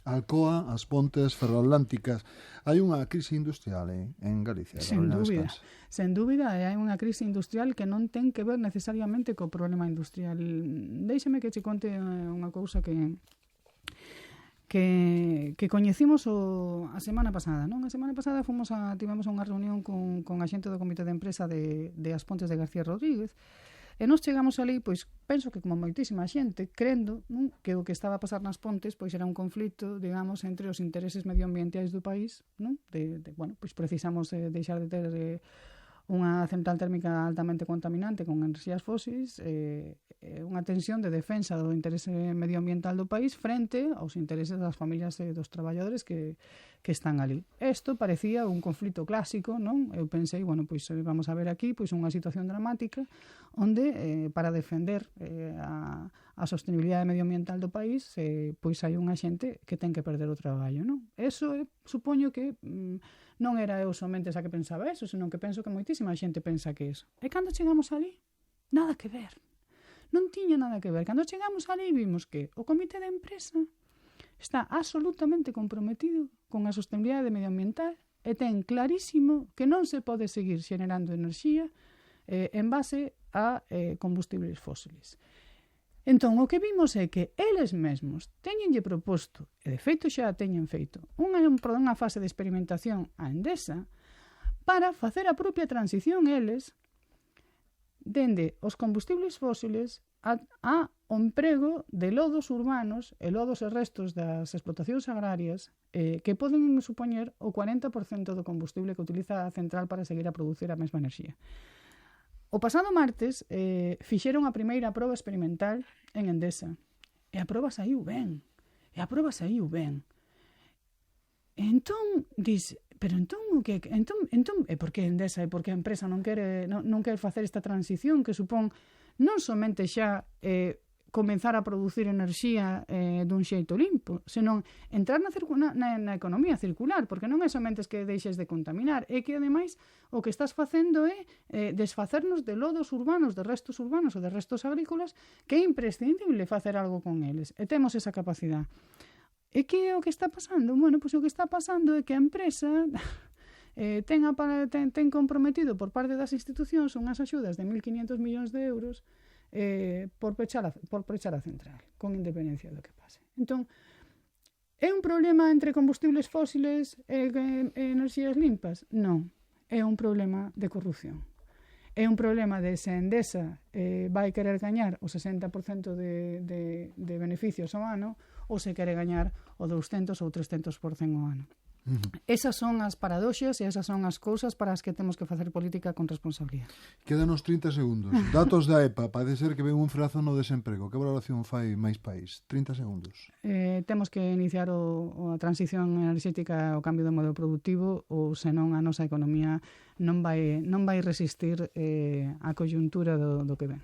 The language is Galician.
Alcoa, as Pontes, Ferroatlánticas. Hai unha crise industrial en Galicia. Sen dúbida, hai unha crise industrial que non ten que ver necesariamente co problema industrial. Déixame que che conte unha cousa que coñecimos a semana pasada, non? A semana pasada tivemos unha reunión con a xente do comité de empresa de As Pontes de García Rodríguez. E nós chegamos ali, pois, penso que como moitísima xente, crendo, non, que o que estaba a pasar nas Pontes pois era un conflito, digamos, entre os intereses medioambientais do país, non? Bueno, pois precisamos deixar de ter unha central térmica altamente contaminante con enerxías fósiles, unha tensión de defensa do interese medioambiental do país frente aos intereses das familias e dos traballadores que están ali. Isto parecía un conflito clásico, non? Eu pensei, bueno, pois vamos a ver aquí pois unha situación dramática onde para defender a sostenibilidade medioambiental do país pois hai unha xente que ten que perder o traballo, non? Eso supoño que non era eu somente esa que pensaba eso, senón que penso que moitísima xente pensa que eso. E cando chegamos ali, nada que ver. Non tiña nada que ver. Cando chegamos ali vimos que o comité de empresa está absolutamente comprometido con a sostenibilidade medioambiental e ten clarísimo que non se pode seguir xenerando enerxía en base a combustibles fósiles. Entón, o que vimos é que eles mesmos teñenlle proposto, e de feito xa teñen feito, unha fase de experimentación a Endesa para facer a propia transición eles dende os combustibles fósiles a o emprego de lodos urbanos e lodos e restos das explotacións agrarias que poden supoñer o 40% do combustible que utiliza a central para seguir a producir a mesma enerxía. O pasado martes fixeron a primeira proba experimental en Endesa e a proba saiu ben. E entón, pero entón o que por que Endesa e por que a empresa non quere facer esta transición que supón non somente xa comenzar a producir enerxía dun xeito limpo, senón entrar na economía circular, porque non é somente que deixes de contaminar, é que, ademais, o que estás facendo é desfacernos de lodos urbanos, de restos urbanos ou de restos agrícolas, que é imprescindible facer algo con eles, e temos esa capacidade. E que é o que está pasando? Bueno, pois o que está pasando é que a empresa ten comprometido por parte das institucións unhas axudas de 1.500 millóns de euros por pechar a central, con independencia do que pase. Entón, é un problema entre combustibles fósiles e enerxías limpas? Non, é un problema de corrupción. É un problema de se Endesa vai querer gañar o 60% de beneficios ao ano ou se quere gañar o 200 ou 300% ao ano. Esas son as paradoxas e esas son as cousas para as que temos que facer política con responsabilidade. Quedanos 30 segundos. Datos da EPA, parece ser que ven un frazo no desemprego. Que valoración fai máis país? 30 segundos. Temos que iniciar a transición enerxética ao cambio de modelo productivo ou senón a nosa economía non vai resistir a coyuntura do que ven.